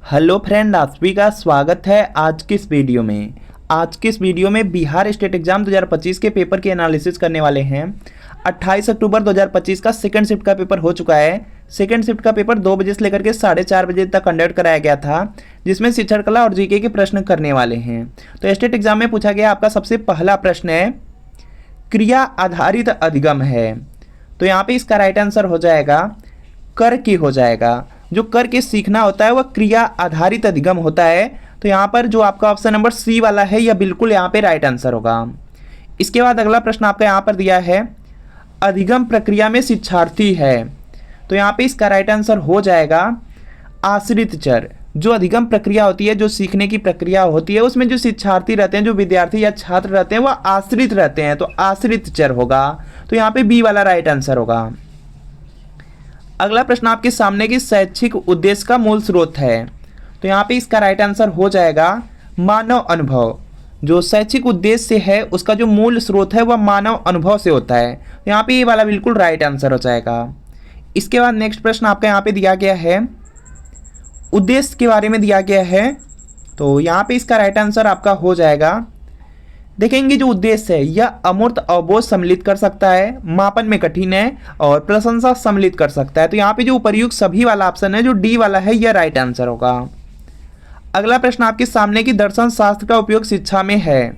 Hello friend, आप सभी का स्वागत है आज की इस वीडियो में। आज की इस वीडियो में बिहार स्टेट एग्जाम 2025 के पेपर की एनालिसिस करने वाले हैं। 28 अक्टूबर 2025 का सेकंड शिफ्ट का पेपर हो चुका है। सेकंड शिफ्ट का पेपर 2 बजे से लेकर के 4:30 बजे तक कंडक्ट कराया गया था, जिसमें शिक्षण कला और जीके के प्रश्न करने वाले हैं। तो स्टेट एग्जाम में पूछा गया आपका सबसे पहला प्रश्न है, क्रिया आधारित अधिगम है। तो यहाँ पे इसका राइट आंसर हो जाएगा कर की हो जाएगा। जो कर के सीखना होता है वह क्रिया आधारित अधिगम होता है। तो यहाँ पर जो आपका ऑप्शन नंबर सी वाला है यह बिल्कुल यहाँ पे राइट आंसर होगा। इसके बाद अगला प्रश्न आपका यहाँ पर दिया है, अधिगम प्रक्रिया में शिक्षार्थी है। तो यहाँ पे इसका राइट आंसर हो जाएगा आश्रित चर। जो अधिगम प्रक्रिया होती है, जो सीखने की प्रक्रिया होती है, उसमें जो शिक्षार्थी रहते हैं, जो विद्यार्थी या छात्र रहते हैं, वह आश्रित रहते हैं, तो आश्रित चर होगा। तो यहाँ पे बी वाला राइट आंसर होगा। अगला प्रश्न आपके सामने की शैक्षिक उद्देश्य का मूल स्रोत है। तो यहाँ पे इसका राइट आंसर हो जाएगा मानव अनुभव। जो शैक्षिक उद्देश्य है उसका जो मूल स्रोत है वह मानव अनुभव से होता है। तो यहाँ पे ये वाला बिल्कुल राइट आंसर हो जाएगा। इसके बाद नेक्स्ट प्रश्न आपका यहाँ पे दिया गया है, उद्देश्य के बारे में दिया गया है। तो यहाँ पे इसका राइट आंसर आपका हो जाएगा, देखेंगे जो उद्देश्य है यह अमूर्त अवबोध सम्मिलित कर सकता है, मापन में कठिन है और प्रशंसा सम्मिलित कर सकता है। तो यहाँ पे जो उपर्युक्त सभी वाला ऑप्शन है, जो डी वाला है, यह राइट आंसर होगा। अगला प्रश्न आपके सामने की दर्शन शास्त्र का उपयोग शिक्षा में है।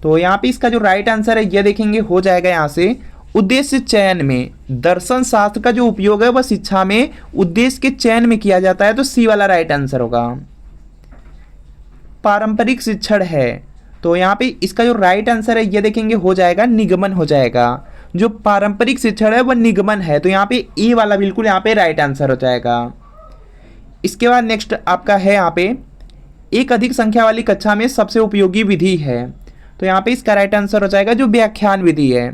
तो यहाँ पे इसका जो राइट आंसर है यह देखेंगे हो जाएगा यहाँ से उद्देश्य चयन में दर्शन शास्त्र का जो उपयोग है वह शिक्षा में उद्देश्य के चयन में किया जाता है। तो सी वाला राइट आंसर होगा। पारंपरिक शिक्षण है। तो यहाँ पे इसका जो राइट आंसर है ये देखेंगे हो जाएगा निगमन हो जाएगा। जो पारंपरिक शिक्षण है वह निगमन है। तो यहाँ पे ए वाला बिल्कुल यहाँ पे राइट आंसर हो जाएगा। इसके बाद नेक्स्ट आपका है यहाँ पे, एक अधिक संख्या वाली कक्षा में सबसे उपयोगी विधि है। तो यहाँ पे इसका राइट आंसर हो जाएगा जो व्याख्यान विधि है।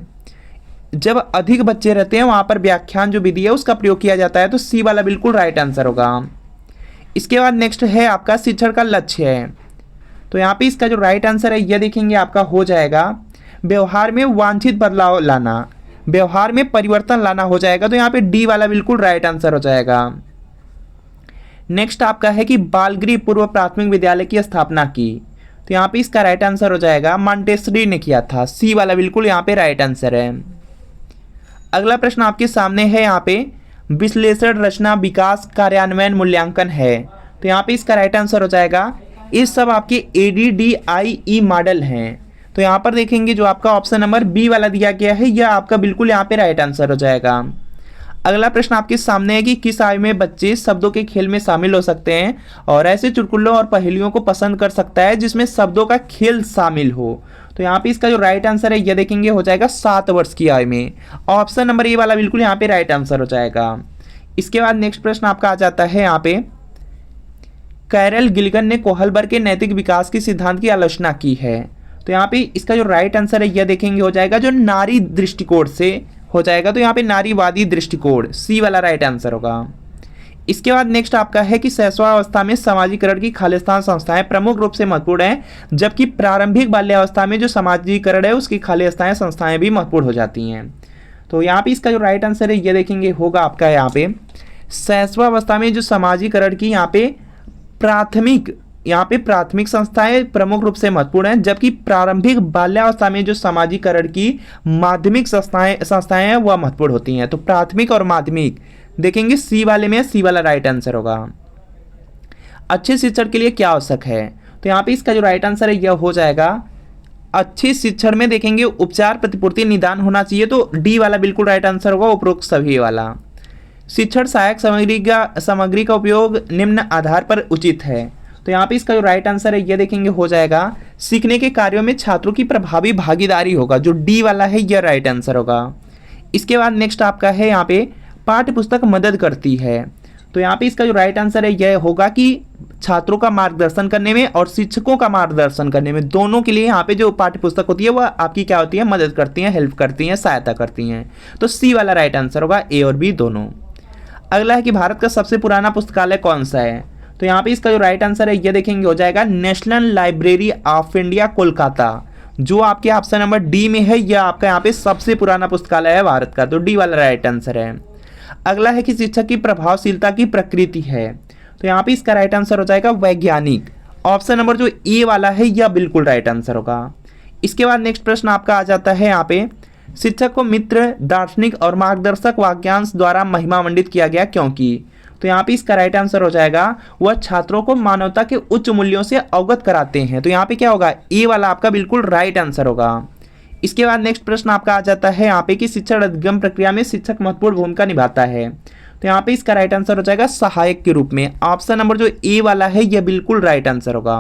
जब अधिक बच्चे रहते हैं वहाँ पर व्याख्यान जो विधि है उसका प्रयोग किया जाता है। तो सी वाला बिल्कुल राइट आंसर होगा। इसके बाद नेक्स्ट है आपका शिक्षण का लक्ष्य है। तो यहाँ पे इसका जो राइट आंसर है यह देखेंगे आपका हो जाएगा व्यवहार में वांछित बदलाव लाना, व्यवहार में परिवर्तन लाना हो जाएगा। तो यहाँ पे डी वाला बिल्कुल राइट आंसर हो जाएगा। नेक्स्ट आपका है कि बालगृह पूर्व प्राथमिक विद्यालय की स्थापना की। तो यहाँ पे इसका राइट आंसर हो जाएगा मॉन्टेसरी ने किया था। सी वाला बिल्कुल यहाँ पे राइट आंसर है। अगला प्रश्न आपके सामने है यहाँ पे, विश्लेषण रचना विकास कार्यान्वयन मूल्यांकन है। तो यहाँ पे इसका राइट आंसर हो जाएगा, ये सब आपके ADDIE मॉडल हैं। तो यहाँ पर देखेंगे जो आपका ऑप्शन नंबर बी वाला दिया गया है यह आपका बिल्कुल यहाँ पे राइट आंसर हो जाएगा। अगला प्रश्न आपके सामने है कि किस आयु में बच्चे शब्दों के खेल में शामिल हो सकते हैं और ऐसे चुटकुलों और पहेलियों को पसंद कर सकता है जिसमें शब्दों का खेल शामिल हो। तो यहाँ पे इसका जो राइट आंसर है यह देखेंगे हो जाएगा 7 वर्ष की आयु में। ऑप्शन नंबर ए वाला बिल्कुल यहाँ पे राइट आंसर हो जाएगा। इसके बाद नेक्स्ट प्रश्न आपका आ जाता है यहाँ पे, कैरल गिलगन ने कोहलबर्ग के नैतिक विकास के सिद्धांत की आलोचना की है। तो यहाँ पे इसका जो राइट आंसर है यह देखेंगे हो जाएगा जो नारी दृष्टिकोण से हो जाएगा। तो यहाँ पे नारीवादी दृष्टिकोण, सी वाला राइट आंसर होगा। इसके बाद नेक्स्ट आपका है कि शैशवावस्था में सामाजिकरण की खालिस्तान संस्थाएं प्रमुख रूप से महत्वपूर्ण हैं, जबकि प्रारंभिक बाल्यावस्था में जो सामाजिकरण है उसकी खालिस्तान संस्थाएं भी महत्वपूर्ण हो जाती हैं। तो यहाँ पे इसका जो राइट आंसर है यह देखेंगे होगा आपका यहाँ पे शैशवावस्था में जो सामाजिकरण की यहाँ पे प्राथमिक संस्थाएं प्रमुख रूप से महत्वपूर्ण हैं, जबकि प्रारंभिक बाल्यावस्था में जो सामाजिकरण की माध्यमिक संस्थाएं हैं वह महत्वपूर्ण होती हैं। तो प्राथमिक और माध्यमिक देखेंगे सी वाले में, सी वाला राइट आंसर होगा। अच्छे शिक्षण के लिए क्या आवश्यक है। तो यहाँ पे इसका जो राइट आंसर है यह हो जाएगा, अच्छे शिक्षण में देखेंगे उपचार प्रतिपूर्ति निदान होना चाहिए। तो डी वाला बिल्कुल राइट आंसर होगा, उपरोक्त सभी वाला। शिक्षण सहायक सामग्री का उपयोग निम्न आधार पर उचित है। तो यहाँ पे इसका जो राइट आंसर है यह देखेंगे हो जाएगा सीखने के कार्यों में छात्रों की प्रभावी भागीदारी होगा। जो डी वाला है यह राइट आंसर होगा। इसके बाद नेक्स्ट आपका है यहाँ पे, पाठ्य पुस्तक मदद करती है। तो यहाँ पे इसका जो राइट आंसर है यह होगा कि छात्रों का मार्गदर्शन करने में और शिक्षकों का मार्गदर्शन करने में, दोनों के लिए यहाँ पे जो पाठ्य पुस्तक होती है वह आपकी क्या होती है, मदद करती हैं, हेल्प करती हैं, सहायता करती हैं। तो सी वाला राइट आंसर होगा, ए और बी दोनों। अगला है कि भारत का सबसे पुराना पुस्तकालय कौन सा है। तो यहाँ पे इसका जो राइट आंसर है यह देखेंगे हो जाएगा national library of India Kolkata. जो आपके ऑप्शन नंबर डी में है यह आपका यहाँ पे सबसे पुराना पुस्तकालय है भारत का। तो डी वाला राइट आंसर है। अगला है कि शिक्षक की प्रभावशीलता की प्रकृति है। तो यहाँ पे इसका राइट आंसर हो जाएगा वैज्ञानिक। ऑप्शन नंबर जो ए वाला है यह बिल्कुल राइट आंसर होगा। इसके बाद नेक्स्ट प्रश्न आपका आ जाता है यहाँ पे, शिक्षक को मित्र, दार्शनिक और मार्गदर्शक वाक्यांश द्वारा महिमामंडित किया गया क्योंकि। तो यहाँ पे इसका राइट आंसर हो जाएगा वह छात्रों को मानवता के उच्च मूल्यों से अवगत कराते हैं। तो यहाँ पे क्या होगा, ए वाला आपका बिल्कुल राइट आंसर होगा। इसके बाद नेक्स्ट प्रश्न आपका आ जाता है यहाँ पे कि शिक्षण अधिगम प्रक्रिया में शिक्षक महत्वपूर्ण भूमिका निभाता है। तो यहाँ पे इसका राइट आंसर हो जाएगा सहायक के रूप में। ऑप्शन नंबर जो ए वाला है यह बिल्कुल राइट आंसर होगा।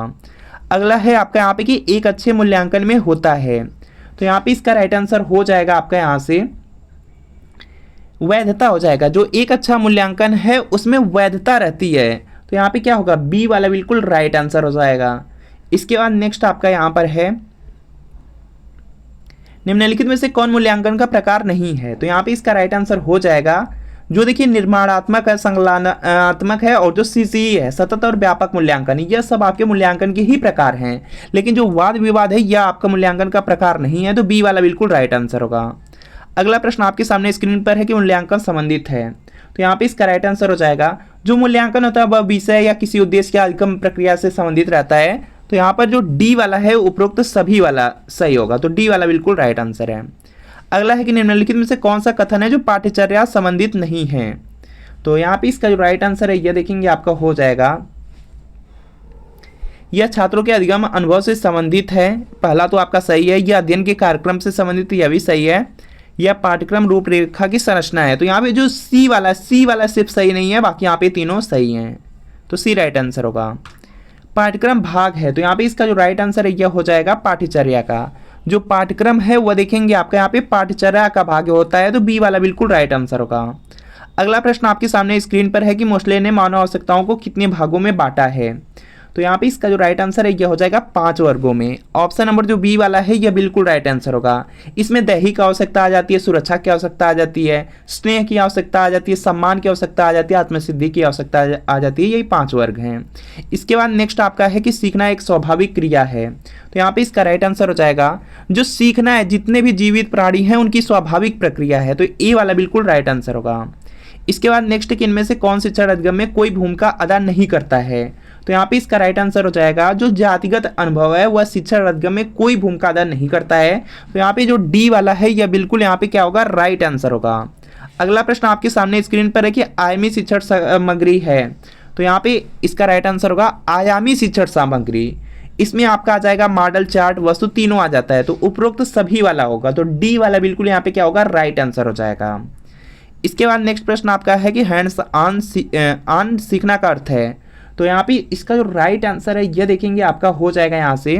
अगला है आपका यहाँ पे कि एक अच्छे मूल्यांकन में होता है। तो यहाँ पे इसका राइट आंसर हो जाएगा आपका यहाँ से वैधता हो जाएगा। जो एक अच्छा मूल्यांकन है उसमें वैधता रहती है। तो यहाँ पे क्या होगा, बी वाला बिल्कुल राइट आंसर हो जाएगा। इसके बाद नेक्स्ट आपका यहाँ पर है, निम्नलिखित में से कौन मूल्यांकन का प्रकार नहीं है। तो यहाँ पे इसका राइट आंसर हो जाएगा जो देखिए निर्माणात्मक है, संज्ञानात्मक है और जो सीसीई है, सतत और व्यापक मूल्यांकन, यह सब आपके मूल्यांकन के ही प्रकार हैं। लेकिन जो वाद विवाद है यह आपका मूल्यांकन का प्रकार नहीं है। तो बी वाला बिल्कुल राइट आंसर होगा। अगला प्रश्न आपके सामने स्क्रीन पर है कि मूल्यांकन संबंधित है। तो यहाँ पे इसका राइट आंसर हो जाएगा जो मूल्यांकन होता है वह विषय या किसी उद्देश्य या अधिगम प्रक्रिया से संबंधित रहता है। तो यहाँ पर जो डी वाला है उपरोक्त सभी वाला सही होगा। तो डी वाला बिल्कुल राइट आंसर है। अगला है कि निम्नलिखित में से कौन सा कथन है जो पाठ्यचर्या संबंधित नहीं है। तो यहाँ पे इसका जो राइट आंसर है यह देखेंगे आपका हो जाएगा, यह छात्रों के अधिगम अनुभव से संबंधित है। पहला तो आपका सही है। यह अध्ययन के कार्यक्रम से संबंधित, यह भी सही है। यह पाठ्यक्रम रूपरेखा की संरचना है। तो यहाँ पे जो सी वाला सिर्फ सही नहीं है, बाकी यहाँ पे तीनों सही हैं। तो सी राइट आंसर होगा। पाठ्यक्रम भाग है। तो यहाँ पे इसका जो राइट आंसर है यह हो जाएगा पाठ्यचर्या का। जो पाठ्यक्रम है वह देखेंगे आपका यहाँ पे पाठ्यचर्या का भाग होता है। तो बी वाला बिल्कुल राइट आंसर होगा। अगला प्रश्न आपके सामने स्क्रीन पर है कि मोस्ले ने मानव आवश्यकताओं को कितने भागों में बांटा है। तो यहाँ पे इसका जो राइट आंसर है यह हो जाएगा 5 वर्गों में। ऑप्शन नंबर जो बी वाला है यह बिल्कुल राइट आंसर होगा। इसमें दैहिक आवश्यकता आ जाती है, सुरक्षा की आवश्यकता आ जाती है, स्नेह की आवश्यकता आ जाती है, सम्मान की आवश्यकता आ जाती है, आत्मसिद्धि की आवश्यकता आ जाती है। यही 5 वर्ग हैं। इसके बाद नेक्स्ट आपका है कि सीखना एक स्वाभाविक क्रिया है। तो यहाँ पे इसका राइट आंसर हो जाएगा जो सीखना है जितने भी जीवित प्राणी हैं उनकी स्वाभाविक प्रक्रिया है। तो ए वाला बिल्कुल राइट आंसर होगा। इसके बाद नेक्स्ट कि इनमें से कौन शिक्षण अधिगम में कोई भूमिका अदा नहीं करता है। तो यहाँ पे इसका राइट आंसर हो जाएगा जो जातिगत अनुभव है वह शिक्षण अधिगम में कोई भूमिका अदा नहीं करता है। तो यहाँ पे जो डी वाला है यह बिल्कुल यहाँ पे क्या होगा, राइट आंसर होगा। अगला प्रश्न आपके सामने स्क्रीन पर है कि आयामी शिक्षण सामग्री है। तो यहाँ पे इसका राइट आंसर होगा आयामी शिक्षण सामग्री। इसमें आपका आ जाएगा मॉडल, चार्ट, वस्तु, तीनों आ जाता है। तो उपरोक्त सभी वाला होगा। तो डी वाला बिल्कुल यहाँ पे क्या होगा, राइट आंसर हो जाएगा। इसके बाद नेक्स्ट प्रश्न आपका है कि हैंड्स ऑन सीखना का अर्थ है। तो यहाँ पे इसका जो राइट आंसर है यह देखेंगे आपका हो जाएगा यहाँ से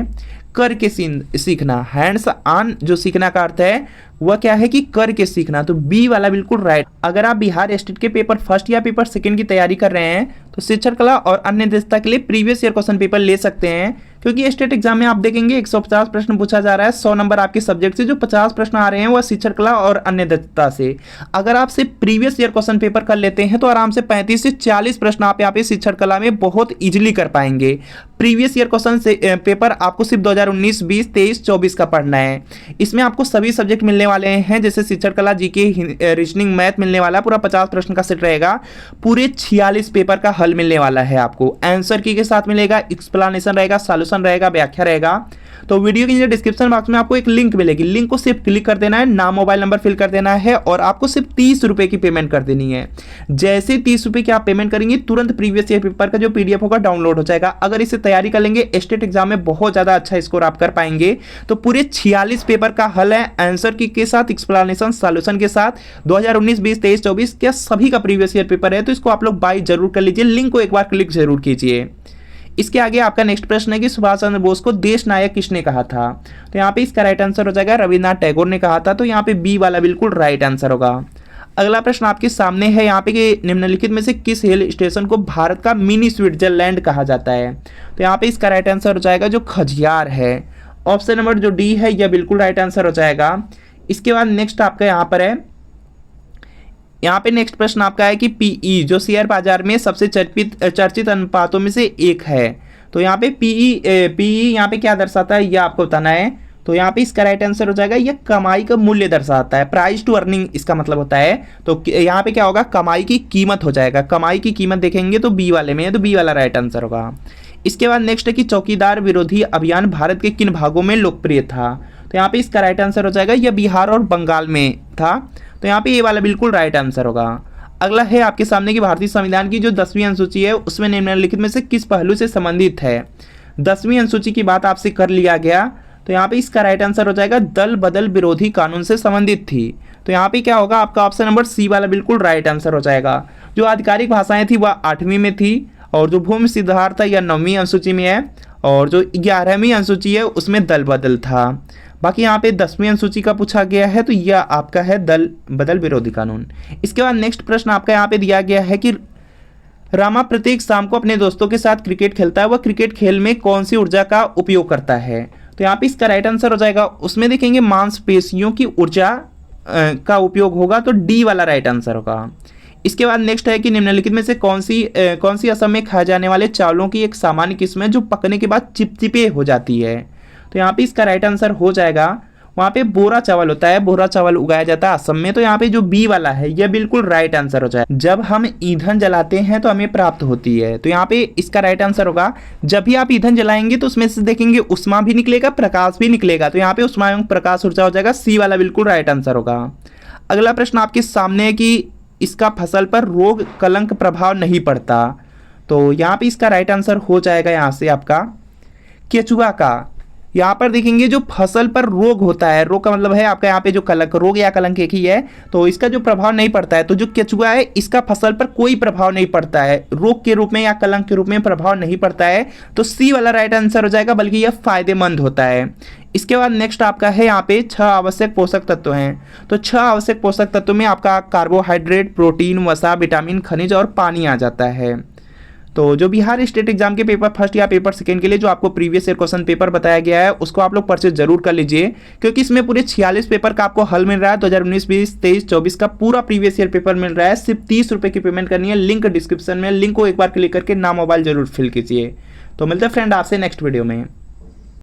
करके सीखना। हैंड्स ऑन जो सीखना का अर्थ है वह क्या है कि करके सीखना। तो बी वाला बिल्कुल राइट। अगर आप बिहार स्टेट के पेपर फर्स्ट या पेपर सेकंड की तैयारी कर रहे हैं तो शिक्षण कला और अन्य दक्षता के लिए प्रीवियस ईयर क्वेश्चन पेपर ले सकते हैं, क्योंकि स्टेट एग्जाम में आप देखेंगे 150 प्रश्न पूछा जा रहा है। 100 नंबर आपके सब्जेक्ट से, जो 50 प्रश्न आ रहे हैं वह शिक्षण कला और अन्य दक्षता से। अगर आप सिर्फ प्रीवियस ईयर क्वेश्चन पेपर कर लेते हैं तो आराम से 35 से 40 प्रश्न आप यहाँ पे शिक्षण कला में बहुत इजीली कर पाएंगे। प्रीवियस ईयर क्वेश्चन पेपर आपको सिर्फ 2019, 20, 23, 24 का पढ़ना है। इसमें आपको सभी सब्जेक्ट मिलने वाले हैं, जैसे शिक्षण कला, जीके, रीजनिंग, मैथ मिलने वाला है। पूरा 50 प्रश्न का सेट रहेगा। पूरे 46 पेपर का हल मिलने वाला है आपको। आंसर की के साथ मिलेगा, एक्सप्लेनेशन रहेगा, सॉल्यूशन रहेगा, व्याख्या रहेगा। तो वीडियो के नीचे डिस्क्रिप्शन बॉक्स में आपको एक लिंक मिलेगी। लिंक को सिर्फ क्लिक कर देना है, नाम, मोबाइल नंबर फिल कर देना है और आपको सिर्फ 30 रुपए की पेमेंट कर देनी है। जैसे 30 रुपए की आप पेमेंट करेंगे तुरंत प्रीवियस ईयर पेपर का जो पीडीएफ होगा डाउनलोड हो जाएगा। अगर इसे तैयारी कर लेंगे स्टेट एग्जाम में बहुत ज्यादा अच्छा स्कोर आप कर पाएंगे। तो पूरे 46 पेपर का हल है, आंसर की के साथ, एक्सप्लेनेशन, सॉल्यूशन के साथ। 2019, 20, 23, 24 क्या सभी का प्रीवियस ईयर पेपर है। तो इसको आप लोग बाय जरूर कर लीजिए। लिंक को एक बार क्लिक जरूर कीजिए। इसके आगे आपका नेक्स्ट प्रश्न है कि सुभाष चंद्र बोस को देश नायक किसने कहा था। तो यहाँ पे इसका राइट आंसर हो जाएगा रविन्द्रनाथ टैगोर ने कहा था। तो यहाँ पे बी वाला बिल्कुल राइट आंसर होगा। अगला प्रश्न आपके सामने है यहाँ पे कि निम्नलिखित में से किस हिल स्टेशन को भारत का मिनी स्विट्जरलैंड कहा जाता है। तो यहाँ पे इसका राइट आंसर हो जाएगा जो खजियार है। ऑप्शन नंबर जो डी है यह बिल्कुल राइट आंसर हो जाएगा। इसके बाद नेक्स्ट आपका यहाँ पर है, यहाँ पे नेक्स्ट प्रश्न आपका है कि पीई जो शेयर बाजार में सबसे चर्चित अनुपातों में से एक है। तो यहाँ पे पीई यहाँ पे क्या दर्शाता है यह आपको बताना है। तो यहाँ पे इसका राइट आंसर हो जाएगा, यह कमाई का मूल्य दर्शाता है, प्राइस टू अर्निंग इसका मतलब होता है। तो यहाँ पे क्या होगा, कमाई की कीमत हो जाएगा। कमाई की कीमत देखेंगे तो बी वाले में है, तो बी वाला राइट आंसर होगा। इसके बाद नेक्स्ट है कि चौकीदार विरोधी अभियान भारत के किन भागों में लोकप्रिय था। तो यहाँ पे इसका राइट आंसर हो जाएगा, यह बिहार और बंगाल में था। तो यहाँ पे ये वाला बिल्कुल राइट आंसर होगा। अगला है आपके सामने कि भारतीय संविधान की जो 10वीं अनुसूची है उसमें निम्नलिखित में से किस पहलू से संबंधित है। 10वीं अनुसूची की बात आपसे कर लिया गया, तो यहाँ पे इसका राइट आंसर हो जाएगा, दल बदल विरोधी कानून से संबंधित थी। तो यहाँ पे क्या होगा, आपका ऑप्शन नंबर सी वाला बिल्कुल राइट आंसर हो जाएगा। जो आधिकारिक भाषाएं थी वह 8वीं में थी, और जो भूमि सुधार था यह 9वीं अनुसूची में है, और जो 11वीं अनुसूची है उसमें दल बदल था। बाकी यहाँ पे 10वीं अनुसूची का पूछा गया है, तो यह आपका है दल बदल विरोधी कानून। इसके बाद नेक्स्ट प्रश्न आपका यहाँ पे दिया गया है कि रामा प्रत्येक शाम को अपने दोस्तों के साथ क्रिकेट खेलता है, वह क्रिकेट खेल में कौन सी ऊर्जा का उपयोग करता है। तो यहाँ पे इसका राइट आंसर हो जाएगा, उसमें देखेंगे मांसपेशियों की ऊर्जा का उपयोग होगा, तो डी वाला राइट आंसर होगा। इसके बाद नेक्स्ट है कि निम्नलिखित में से कौन सी असम में खाए जाने वाले चावलों की एक सामान्य किस्म है जो पकने के बाद चिपचिपे हो जाती है। तो यहाँ पे इसका राइट आंसर हो जाएगा, वहाँ पे बोरा चावल होता है, बोरा चावल उगाया जाता है असम में। तो यहाँ पे जो बी वाला है यह बिल्कुल राइट आंसर हो जाएगा। जब हम ईंधन जलाते हैं तो हमें प्राप्त होती है, तो यहाँ पे इसका राइट आंसर होगा, जब भी आप ईंधन जलाएंगे तो उसमें से देखेंगे उष्मा भी निकलेगा, प्रकाश भी निकलेगा। तो यहाँ पे उष्मा एवं प्रकाश ऊर्जा हो जाएगा, सी वाला बिल्कुल राइट आंसर होगा। अगला प्रश्न आपके सामने है कि इसका फसल पर रोग कलंक प्रभाव नहीं पड़ता। तो यहाँ पे इसका राइट आंसर हो जाएगा यहाँ से आपका केचुआ का। यहाँ पर देखेंगे जो फसल पर रोग होता है, रोग का मतलब है आपका यहाँ पे जो कलंक, रोग या कलंक एक ही है, तो इसका जो प्रभाव नहीं पड़ता है। तो जो केचुआ है इसका फसल पर कोई प्रभाव नहीं पड़ता है, रोग के रूप में या कलंक के रूप में प्रभाव नहीं पड़ता है। तो सी वाला राइट आंसर हो जाएगा, बल्कि यह फायदेमंद होता है। इसके बाद नेक्स्ट आपका है यहाँ पे 6 आवश्यक पोषक तत्व हैं। तो 6 आवश्यक पोषक तत्व में आपका कार्बोहाइड्रेट, प्रोटीन, वसा, विटामिन, खनिज और पानी आ जाता है। तो जो बिहार स्टेट एग्जाम के पेपर फर्स्ट या पेपर सेकंड के लिए जो आपको प्रीवियस ईयर क्वेश्चन पेपर बताया गया है उसको आप लोग परचेज जरूर कर लीजिए, क्योंकि इसमें पूरे 46 पेपर का आपको हल मिल रहा है। 2019, 20, 23, 24 का पूरा प्रीवियस ईयर पेपर मिल रहा है। सिर्फ 30 रुपये की पेमेंट करनी है, लिंक डिस्क्रिप्शन में, लिंक को एक बार क्लिक करके नाम मोबाइल जरूर फिल कीजिए। तो मिलते हैं फ्रेंड आपसे नेक्स्ट वीडियो में।